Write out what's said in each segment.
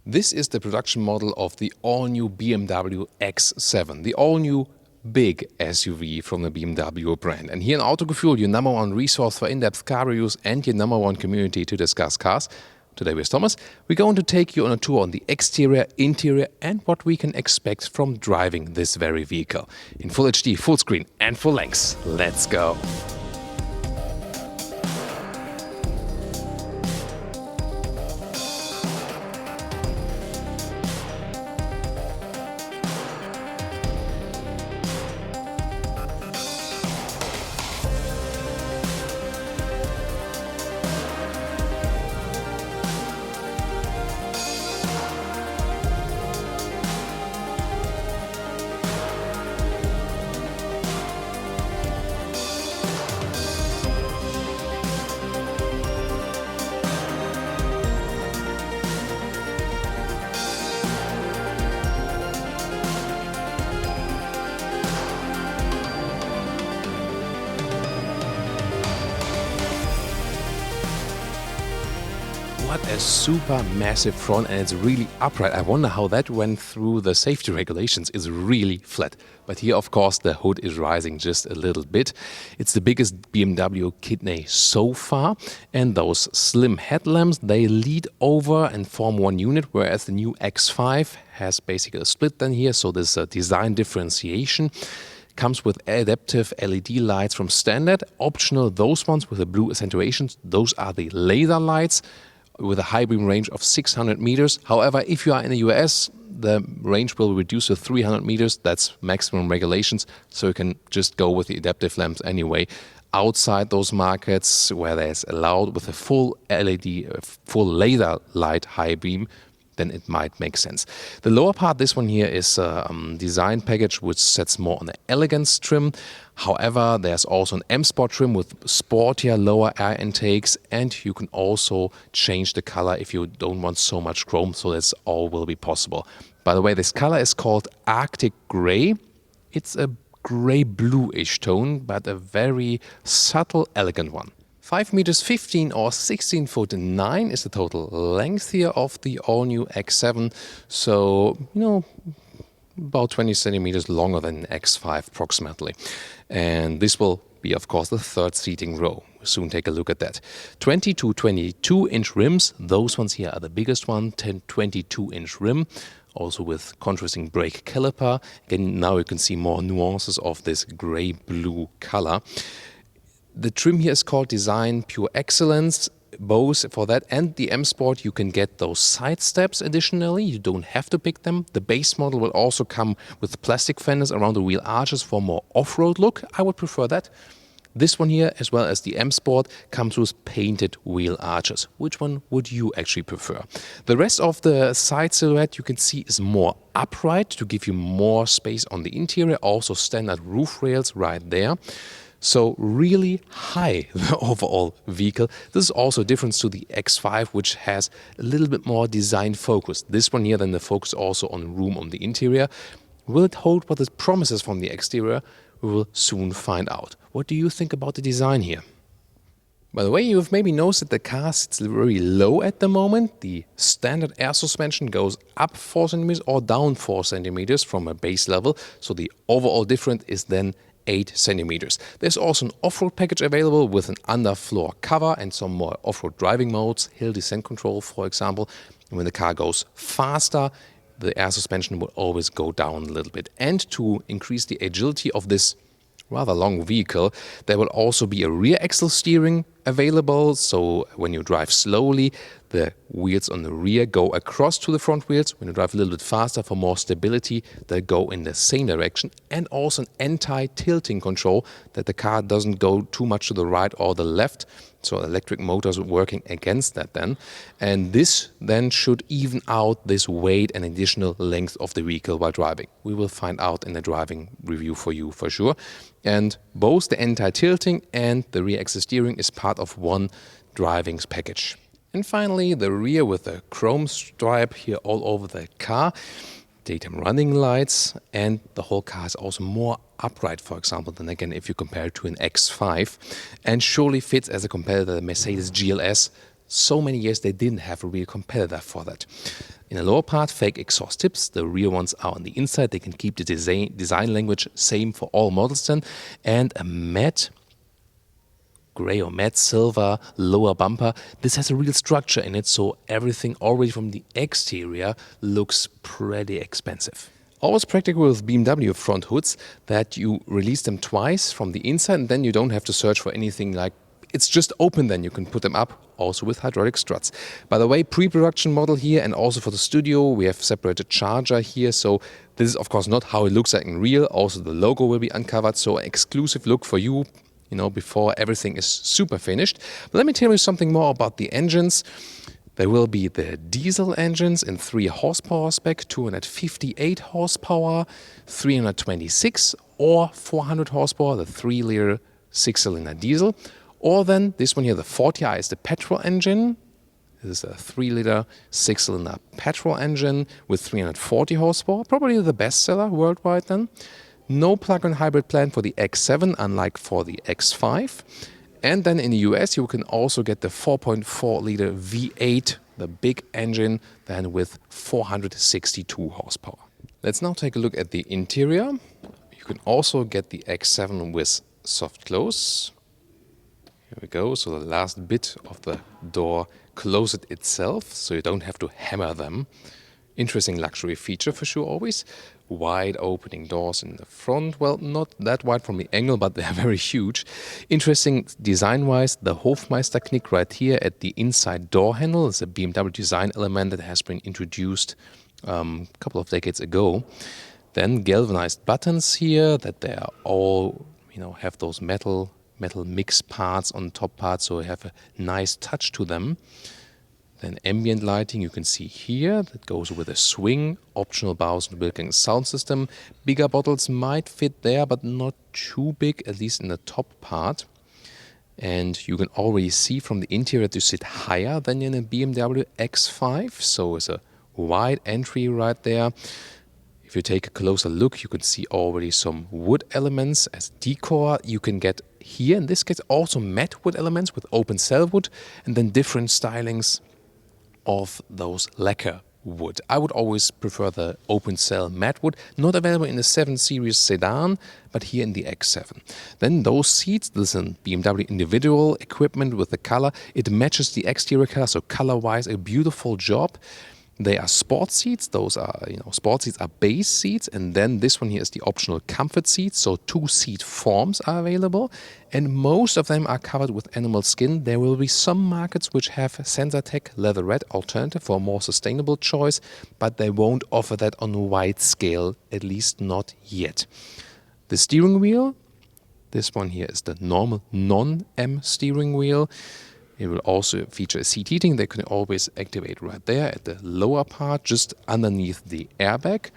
This is the production model of the all-new BMW X7, the all-new big SUV from the BMW brand. And here in Autogefühl, your number one resource for in-depth car reviews and your number one community to discuss cars. Today with Thomas, we're going to take you on a tour on the exterior, interior and what we can expect from driving this very vehicle. In Full HD, full screen and full length. Let's go! What a super massive front, and it's really upright. I wonder how that went through the safety regulations. It's really flat. But here, of course, the hood is rising just a little bit. It's the biggest BMW kidney so far. And those slim headlamps, they lead over and form one unit, whereas the new X5 has basically a split then here. So there's a design differentiation. Comes with adaptive LED lights from standard. Optional, those ones with the blue accentuations. Those are the laser lights, with a high beam range of 600 meters. However, if you are in the US, the range will reduce to 300 meters. That's maximum regulations, so you can just go with the adaptive lamps anyway. Outside those markets where there's allowed with a full LED, full laser light high beam, then it might make sense. The lower part, this one here, is a design package which sets more on the elegance trim. However, there's also an M Sport trim with sportier lower air intakes, and you can also change the color if you don't want so much chrome, so that's all will be possible. By the way, this color is called Arctic Grey. It's a grey bluish tone, but a very subtle, elegant one. 5 meters 15 or 16 foot 9 is the total length here of the all-new X7. So, about 20 centimeters longer than X5 approximately. And this will be, of course, the third seating row. We'll soon take a look at that. 20 to 22-inch rims. Those ones here are the biggest one, 22-inch rim. Also with contrasting brake caliper. Again, now you can see more nuances of this gray-blue color. The trim here is called Design Pure Excellence. Both for that and the M Sport, you can get those side steps additionally. You don't have to pick them. The base model will also come with plastic fenders around the wheel arches for more off-road look. I would prefer that. This one here, as well as the M Sport, comes with painted wheel arches. Which one would you actually prefer? The rest of the side silhouette you can see is more upright to give you more space on the interior. Also standard roof rails right there. So really high, the overall vehicle. This is also a difference to the X5, which has a little bit more design focus. This one here, then the focus also on room on the interior. Will it hold what it promises from the exterior? We will soon find out. What do you think about the design here? By the way, you've maybe noticed that the car sits very low at the moment. The standard air suspension goes up 4 centimeters or down 4 centimeters from a base level. So the overall difference is then 8 centimeters. There's also an off-road package available with an underfloor cover and some more off-road driving modes, hill descent control, for example. And when the car goes faster, the air suspension will always go down a little bit. And to increase the agility of this rather long vehicle, there will also be a rear axle steering available. So when you drive slowly, the wheels on the rear go across to the front wheels. When you drive a little bit faster for more stability, they go in the same direction. And also an anti-tilting control, that the car doesn't go too much to the right or the left. So electric motors working against that then. And this then should even out this weight and additional length of the vehicle while driving. We will find out in the driving review for you for sure. And both the anti-tilting and the rear axle steering is part of one driving package. And finally, the rear with the chrome stripe here all over the car. Daytime running lights, and the whole car is also more upright, for example, than again if you compare it to an X5, and surely fits as a competitor the Mercedes GLS. so many years they didn't have a real competitor for that. In the lower part, fake exhaust tips. The real ones are on the inside. They can keep the design language same for all models then. And a matte gray or matte silver lower bumper. This has a real structure in it, so everything already from the exterior looks pretty expensive. Always practical with BMW front hoods that you release them twice from the inside, and then you don't have to search for anything, like it's just open, then you can put them up, also with hydraulic struts. By the way, pre-production model here, and also for the studio we have separated charger here, so this is of course not how it looks like in real. Also the logo will be uncovered, so an exclusive look for you, before everything is super finished. But let me tell you something more about the engines. There will be the diesel engines in 3 horsepower spec, 258 horsepower, 326 or 400 horsepower, the 3-liter 6-cylinder diesel. Or then this one here, the 40i, is the petrol engine. This is a 3-liter 6-cylinder petrol engine with 340 horsepower, probably the best seller worldwide then. No plug-in hybrid plan for the X7, unlike for the X5. And then in the US, you can also get the 4.4-liter V8, the big engine, then with 462 horsepower. Let's now take a look at the interior. You can also get the X7 with soft close. Here we go. So the last bit of the door closes itself, so you don't have to hammer them. Interesting luxury feature for sure always. Wide opening doors in the front. Well, not that wide from the angle, but they are very huge. Interesting design-wise, the Hofmeister knick right here at the inside door handle is a BMW design element that has been introduced a couple of decades ago. Then galvanized buttons here, that they are all, have those metal mix parts on the top part, so you have a nice touch to them. Then ambient lighting you can see here, that goes with a swing, optional Bowers & Wilkins sound system. Bigger bottles might fit there, but not too big, at least in the top part. And you can already see from the interior that you sit higher than in a BMW X5, so it's a wide entry right there. If you take a closer look, you can see already some wood elements as decor. You can get here, in this case, also matte wood elements with open cell wood, and then different stylings of those lacquer wood. I would always prefer the open cell matte wood, not available in the 7 Series sedan, but here in the X7. Then those seats, this is a BMW individual equipment with the color. It matches the exterior color, so color-wise a beautiful job. They are sport seats. Those are, sport seats are base seats. And then this one here is the optional comfort seats. So 2 seat forms are available. And most of them are covered with animal skin. There will be some markets which have Sensatec leatherette alternative for a more sustainable choice, but they won't offer that on a wide scale, at least not yet. The steering wheel, this one here is the normal non-M steering wheel. It will also feature seat heating. They can always activate right there at the lower part, just underneath the airbag.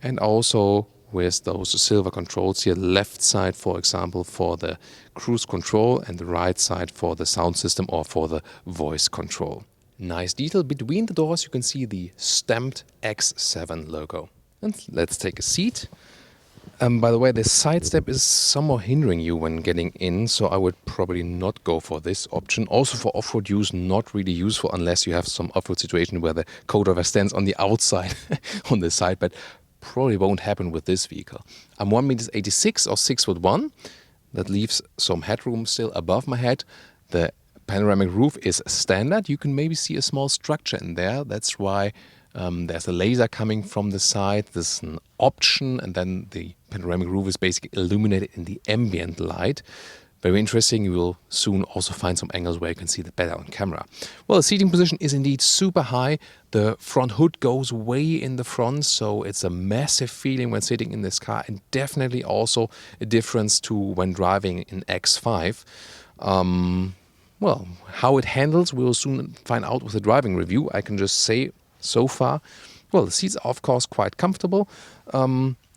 And also with those silver controls here, left side, for example, for the cruise control, and the right side for the sound system or for the voice control. Nice detail. Between the doors, you can see the stamped X7 logo. And let's take a seat. By the way, the side step is somehow hindering you when getting in, so I would probably not go for this option. Also for off-road use, not really useful unless you have some off-road situation where the co-driver stands on the outside on the side, but probably won't happen with this vehicle. I'm 1.86 m or 6'1". That leaves some headroom still above my head. The panoramic roof is standard. You can maybe see a small structure in there. That's why there's a laser coming from the side. This is an option, and then the panoramic roof is basically illuminated in the ambient light. Very interesting. You will soon also find some angles where you can see that better on camera. Well, the seating position is indeed super high. The front hood goes way in the front, so it's a massive feeling when sitting in this car, and definitely also a difference to when driving in X5. Well, how it handles, we will soon find out with the driving review. I can just say so far, well, the seats are of course quite comfortable.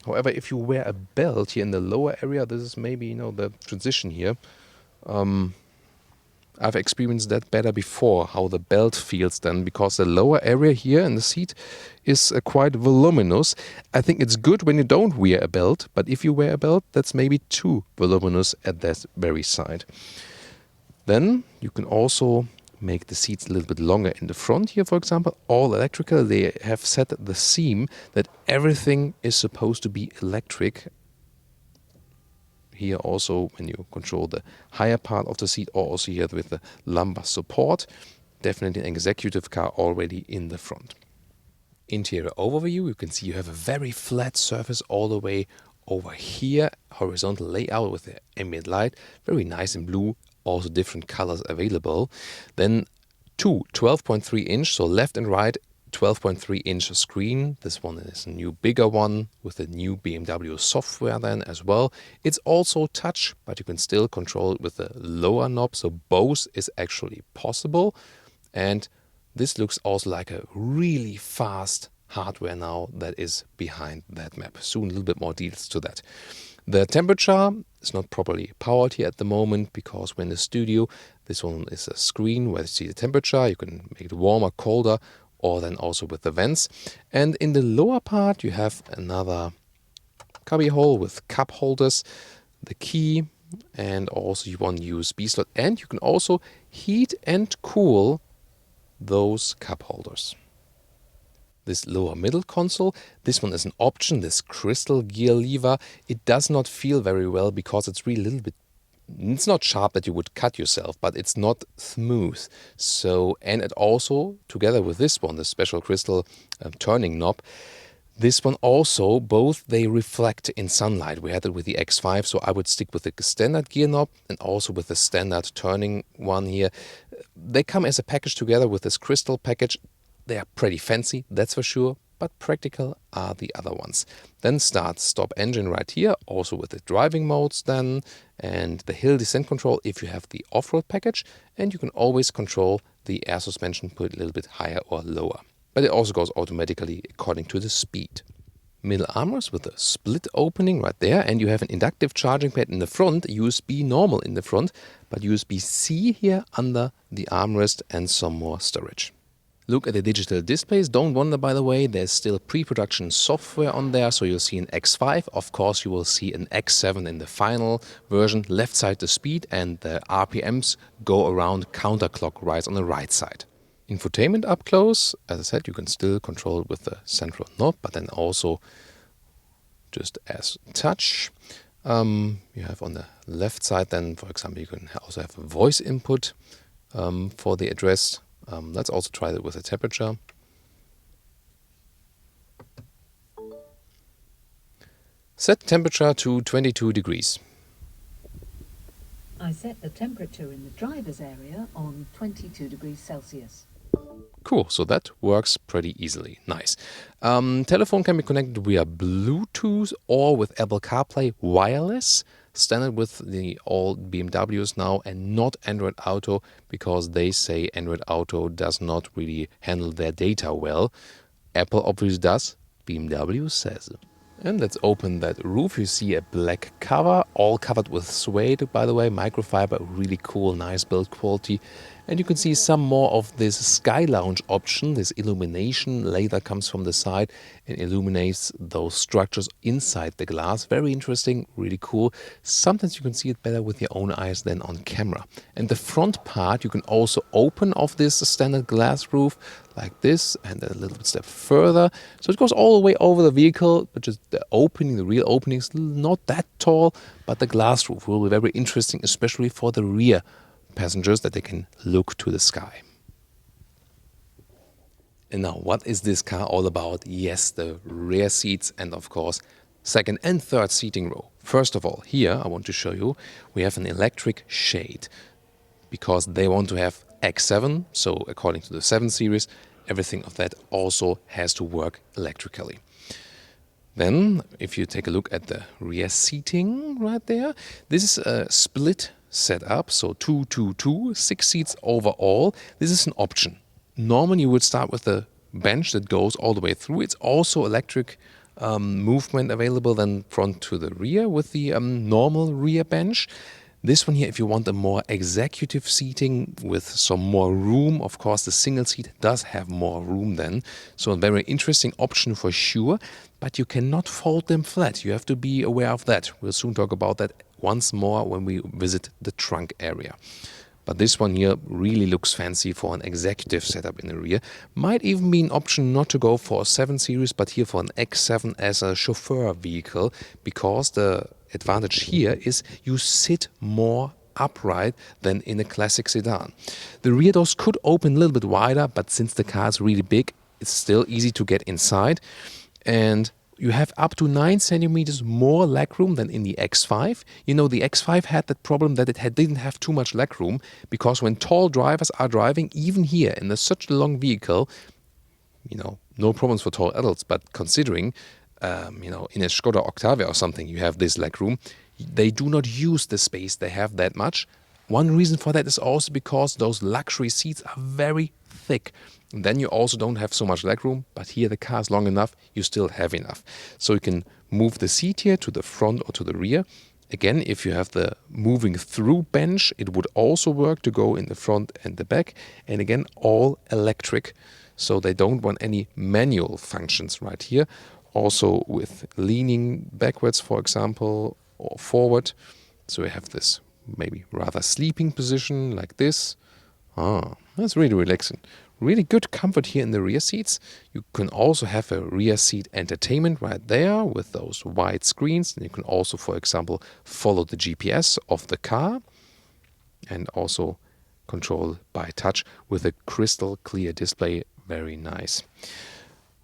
However, if you wear a belt here in the lower area, this is maybe, the transition here. I've experienced that better before, how the belt feels then, because the lower area here in the seat is quite voluminous. I think it's good when you don't wear a belt, but if you wear a belt, that's maybe too voluminous at that very side. Then you can also make the seats a little bit longer in the front here, for example, all electrical. They have set the theme that everything is supposed to be electric. Here also, when you control the higher part of the seat, or also here with the lumbar support, definitely an executive car already in the front. Interior overview, you can see you have a very flat surface all the way over here, horizontal layout with the ambient light, very nice in blue, also different colors available. Then two 12.3 inch, so left and right 12.3 inch screen. This one is a new bigger one with the new BMW software then as well. It's also touch, but you can still control it with the lower knob, so both is actually possible. And this looks also like a really fast hardware now that is behind that map. Soon a little bit more details to that. The temperature is not properly powered here at the moment because we're in the studio. This one is a screen where you see the temperature. You can make it warmer, colder, or then also with the vents. And in the lower part you have another cubby hole with cup holders, the key, and also you want USB slot. And you can also heat and cool those cup holders. This lower middle console, this one is an option, this crystal gear lever. It does not feel very well because it's really a little bit, it's not sharp that you would cut yourself, but it's not smooth. So, and it also, together with this one, the special crystal turning knob, this one also, both they reflect in sunlight. We had it with the X5, so I would stick with the standard gear knob and also with the standard turning one here. They come as a package together with this crystal package. They are pretty fancy, that's for sure, but practical are the other ones. Then start, stop engine right here, also with the driving modes then, and the hill descent control if you have the off-road package, and you can always control the air suspension, put it a little bit higher or lower. But it also goes automatically according to the speed. Middle armrest with a split opening right there, and you have an inductive charging pad in the front, USB normal in the front, but USB-C here under the armrest and some more storage. Look at the digital displays. Don't wonder, by the way, there's still pre-production software on there, so you'll see an X5. Of course, you will see an X7 in the final version. Left side the speed, and the RPMs go around counterclockwise on the right side. Infotainment up close, as I said, you can still control it with the central knob, but then also just as touch. You have on the left side then, for example, you can also have a voice input for the address. Let's also try that with the temperature. Set temperature to 22 degrees. I set the temperature in the driver's area on 22 degrees Celsius. Cool, so that works pretty easily. Nice. Telephone can be connected via Bluetooth or with Apple CarPlay wireless. Standard with the old BMWs now, and not Android Auto, because they say Android Auto does not really handle their data well. Apple obviously does, BMW says. And let's open that roof. You see a black cover, all covered with suede, by the way, microfiber, really cool, nice build quality. And you can see some more of this Sky Lounge option. This illumination laser comes from the side and illuminates those structures inside the glass. Very interesting, really cool. Sometimes you can see it better with your own eyes than on camera. And the front part you can also open off this standard glass roof like this, and then a little bit step further. So it goes all the way over the vehicle, but just the opening, the real opening is not that tall, but the glass roof will be very interesting, especially for the rear passengers, that they can look to the sky. And now, what is this car all about? Yes, the rear seats and of course second and third seating row. First of all, here I want to show you we have an electric shade because they want to have X7, so according to the 7 Series, everything of that also has to work electrically. Then, if you take a look at the rear seating right there, this is a split setup, so 2, 2, 2, 6 seats overall. This is an option. Normally you would start with a bench that goes all the way through. It's also electric movement available then front to the rear with the normal rear bench. This one here, if you want a more executive seating with some more room, of course the single seat does have more room then. So a very interesting option for sure, but you cannot fold them flat. You have to be aware of that. We'll soon talk about that once more when we visit the trunk area. But this one here really looks fancy for an executive setup in the rear. Might even be an option not to go for a 7 Series, but here for an X7 as a chauffeur vehicle, because the advantage here is you sit more upright than in a classic sedan. The rear doors could open a little bit wider, but since the car is really big, it's still easy to get inside. And you have up to 9 centimeters more legroom than in the X5. You know, the X5 had that problem that it didn't have too much legroom, because when tall drivers are driving, even here in such a long vehicle, you know, no problems for tall adults, but considering, you know, in a Skoda Octavia or something, you have this legroom, they do not use the space they have that much. One reason for that is also because those luxury seats are very thick. And then you also don't have so much legroom, but here the car is long enough, you still have enough. So you can move the seat here to the front or to the rear. Again, if you have the moving through bench, it would also work to go in the front and the back. And again, all electric, so they don't want any manual functions right here. Also with leaning backwards, for example, or forward. So we have this maybe rather sleeping position like this. That's really relaxing. Really good comfort here in the rear seats. You can also have a rear seat entertainment right there with those wide screens. And you can also, for example, follow the GPS of the car and also control by touch with a crystal clear display. Very nice.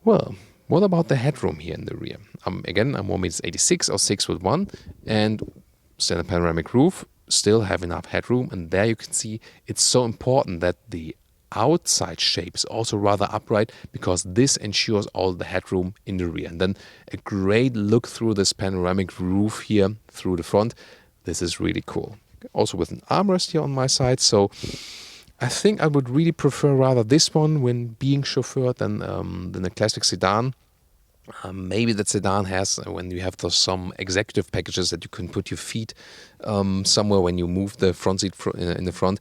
Well, what about the headroom here in the rear? Again, I'm 1.86 m or 6'1", and standard panoramic roof, still have enough headroom. And there you can see it's so important that the outside shape is also rather upright, because this ensures all the headroom in the rear. And then a great look through this panoramic roof here through the front. This is really cool. Also with an armrest here on my side. So I think I would really prefer rather this one when being chauffeured than a classic sedan. Maybe that sedan has, when you have some executive packages that you can put your feet somewhere when you move the front seat in the front.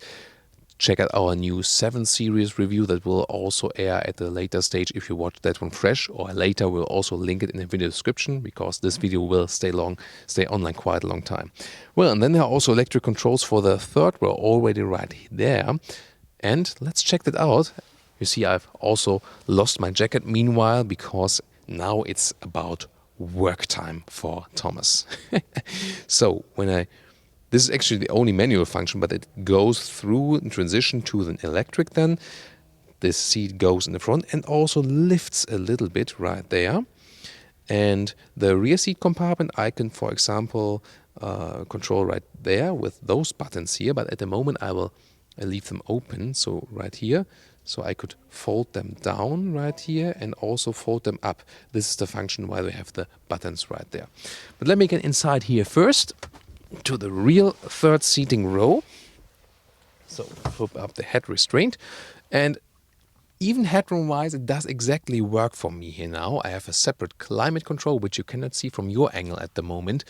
Check out our new 7 Series review that will also air at a later stage if you watch that one fresh, or later we'll also link it in the video description, because this video will stay online quite a long time. Well, and then there are also electric controls for the third row already right there. And let's check that out. You see, I've also lost my jacket meanwhile, because now it's about work time for Thomas. So this is actually the only manual function, but it goes through and transition to an electric then. This seat goes in the front and also lifts a little bit right there. And the rear seat compartment I can, for example, control right there with those buttons here. But at the moment I leave them open, so right here. So I could fold them down right here and also fold them up. This is the function why we have the buttons right there. But let me get inside here first to the real third seating row. So flip up the head restraint, and even headroom wise it does exactly work for me here now. I have a separate climate control, which you cannot see from your angle at the moment,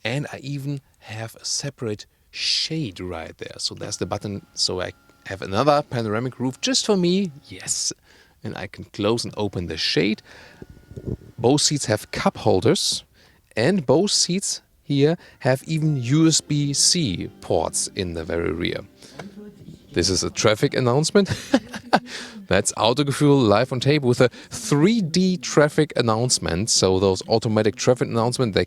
and I even have a separate shade right there. So there's the button, so I have another panoramic roof just for me. Yes, and I can close and open the shade. Both seats have cup holders, and both seats here have even USB-C ports in the very rear. This is a traffic announcement. That's Autogefühl live on tape with a 3D traffic announcement. So those automatic traffic announcements, they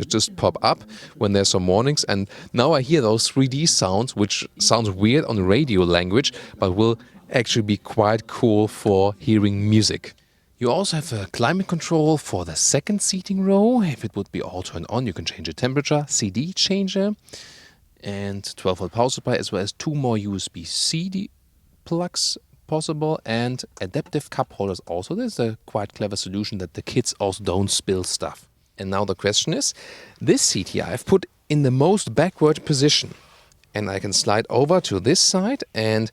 just pop up when there's some warnings. And now I hear those 3D sounds, which sounds weird on radio language, but will actually be quite cool for hearing music. You also have a climate control for the second seating row. If it would be all turned on, you can change the temperature, CD changer, and 12-volt power supply, as well as 2 more USB-C plugs possible, and adaptive cup holders also. This is a quite clever solution that the kids also don't spill stuff. And now the question is, this seat here I've put in the most backward position, and I can slide over to this side, and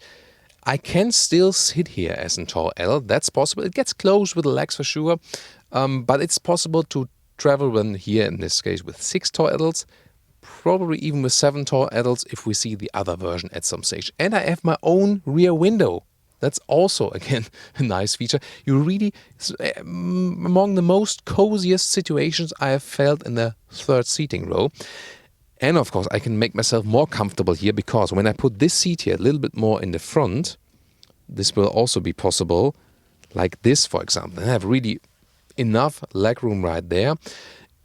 I can still sit here as a tall adult. That's possible. It gets close with the legs for sure, but it's possible to travel when here in this case with 6 tall adults, probably even with 7 tall adults if we see the other version at some stage. And I have my own rear window. That's also, again, a nice feature. You really, among the most coziest situations I have felt in the third seating row. And of course, I can make myself more comfortable here, because when I put this seat here a little bit more in the front, this will also be possible, like this, for example. I have really enough legroom right there.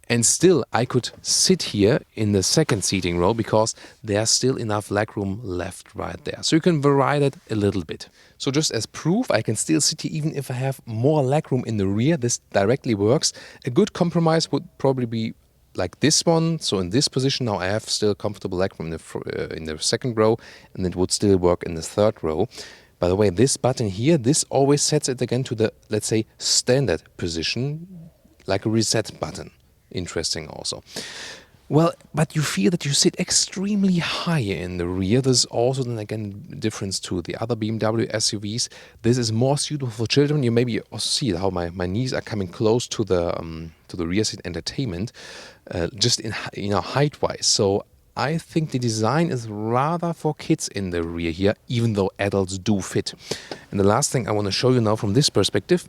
And still, I could sit here in the second seating row, because there's still enough legroom left right there. So you can vary that a little bit. So just as proof, I can still sit here even if I have more legroom in the rear. This directly works. A good compromise would probably be like this one. So in this position now I have still comfortable legroom in the second row, and it would still work in the third row. By the way, this button here, this always sets it again to the, let's say, standard position, like a reset button. Interesting also. Well, but you feel that you sit extremely high in the rear. There's also then again difference to the other BMW SUVs. This is more suitable for children. You maybe also see how my knees are coming close to the rear seat entertainment, just in height-wise. So I think the design is rather for kids in the rear here, even though adults do fit. And the last thing I want to show you now from this perspective,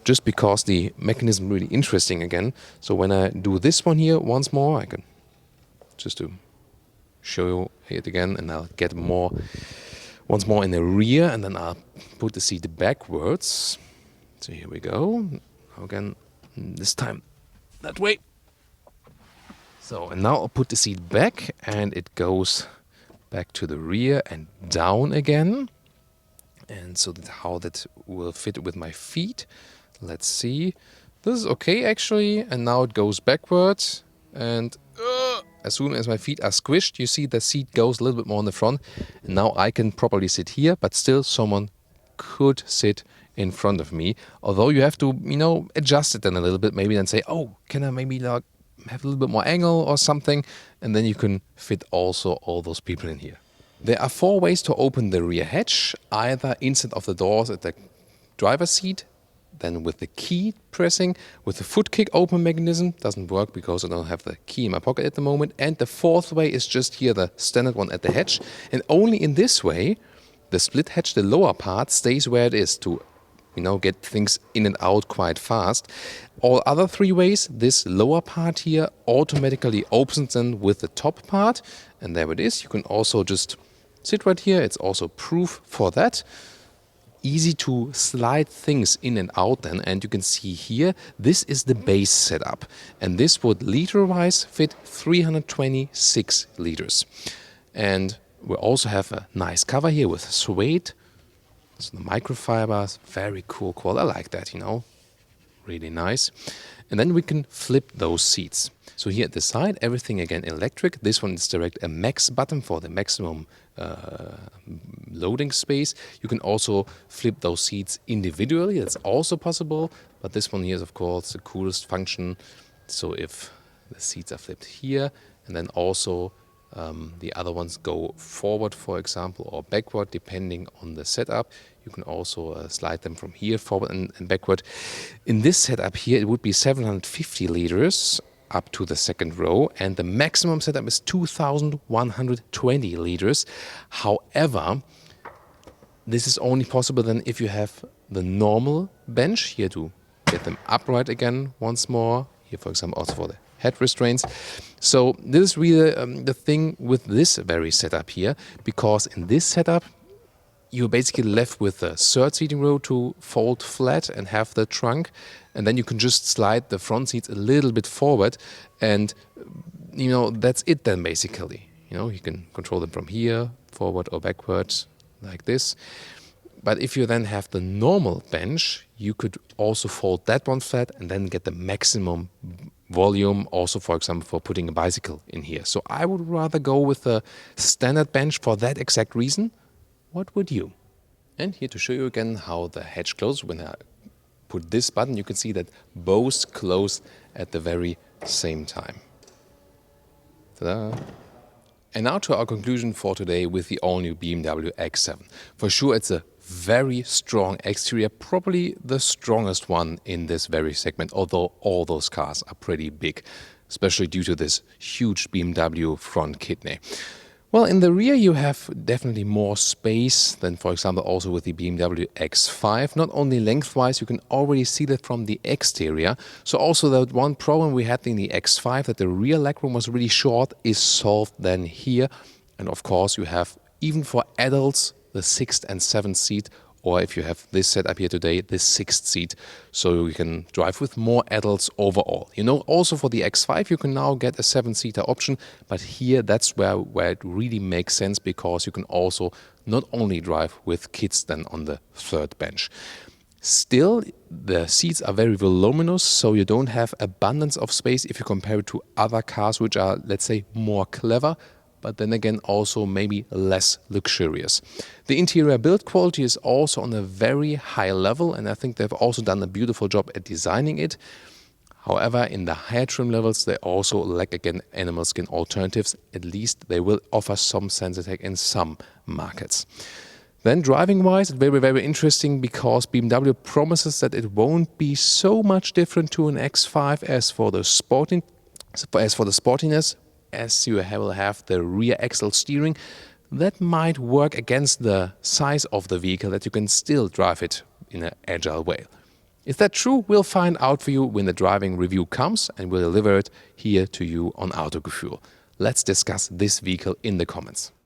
just because the mechanism is really interesting again. So when I do this one here once more, I can just to show you it again, and I'll get once more in the rear, and then I'll put the seat backwards. So here we go. Again, this time that way. So, and now I'll put the seat back, and it goes back to the rear and down again. And so how that will fit with my feet. Let's see. This is okay actually, and now it goes backwards, and as soon as my feet are squished, you see the seat goes a little bit more in the front, and now I can properly sit here, but still someone could sit in front of me, although you have to, adjust it then a little bit, maybe then say, oh, can I maybe have a little bit more angle or something, and then you can fit also all those people in here. There are 4 ways to open the rear hatch, either inside of the doors at the driver's seat, then with the key pressing, with the foot kick open mechanism. Doesn't work because I don't have the key in my pocket at the moment. And the 4th way is just here, the standard one at the hatch. And only in this way, the split hatch, the lower part, stays where it is to, get things in and out quite fast. All other 3 ways, this lower part here automatically opens then with the top part. And there it is. You can also just sit right here. It's also proof for that. Easy to slide things in and out then, and you can see here, this is the base setup, and this would liter-wise fit 326 liters. And we also have a nice cover here with suede, so the microfibers, very cool quality. I like that, really nice. And then we can flip those seats. So here at the side, everything again electric. This one is direct a max button for the maximum loading space. You can also flip those seats individually. That's also possible. But this one here is, of course, the coolest function. So if the seats are flipped here, and then also the other ones go forward, for example, or backward, depending on the setup. You can also slide them from here forward and backward. In this setup here, it would be 750 liters up to the second row, and the maximum setup is 2,120 liters. However, this is only possible then if you have the normal bench here to get them upright again once more. Here, for example, also for the head restraints. So this is really the thing with this very setup here, because in this setup, you're basically left with the third seating row to fold flat and have the trunk, and then you can just slide the front seats a little bit forward, and that's it then basically. You can control them from here, forward or backwards, like this. But if you then have the normal bench, you could also fold that one flat and then get the maximum volume, also, for example, for putting a bicycle in here. So I would rather go with a standard bench for that exact reason. What would you? And here to show you again how the hatch closes. When I put this button, you can see that both close at the very same time. Ta-da! And now to our conclusion for today with the all-new BMW X7. For sure, it's a very strong exterior, probably the strongest one in this very segment, although all those cars are pretty big, especially due to this huge BMW front kidney. Well, in the rear you have definitely more space than, for example, also with the BMW X5. Not only lengthwise, you can already see that from the exterior. So also that one problem we had in the X5, that the rear legroom was really short, is solved then here. And of course you have, even for adults, the 6th and 7th seat, or if you have this setup here today, the 6th seat, so you can drive with more adults overall. You know, also for the X5 you can now get a 7-seater option, but here that's where it really makes sense, because you can also not only drive with kids then on the third bench. Still, the seats are very voluminous, so you don't have abundance of space if you compare it to other cars which are, let's say, more clever, but then again also maybe less luxurious. The interior build quality is also on a very high level, and I think they've also done a beautiful job at designing it. However, in the higher trim levels they also lack again animal skin alternatives. At least they will offer some Sensatec in some markets. Then driving wise, it's very, very interesting, because BMW promises that it won't be so much different to an X5 as for the sportiness, as you will have the rear axle steering. That might work against the size of the vehicle, that you can still drive it in an agile way. Is that true? We'll find out for you when the driving review comes, and we'll deliver it here to you on Autogefühl. Let's discuss this vehicle in the comments.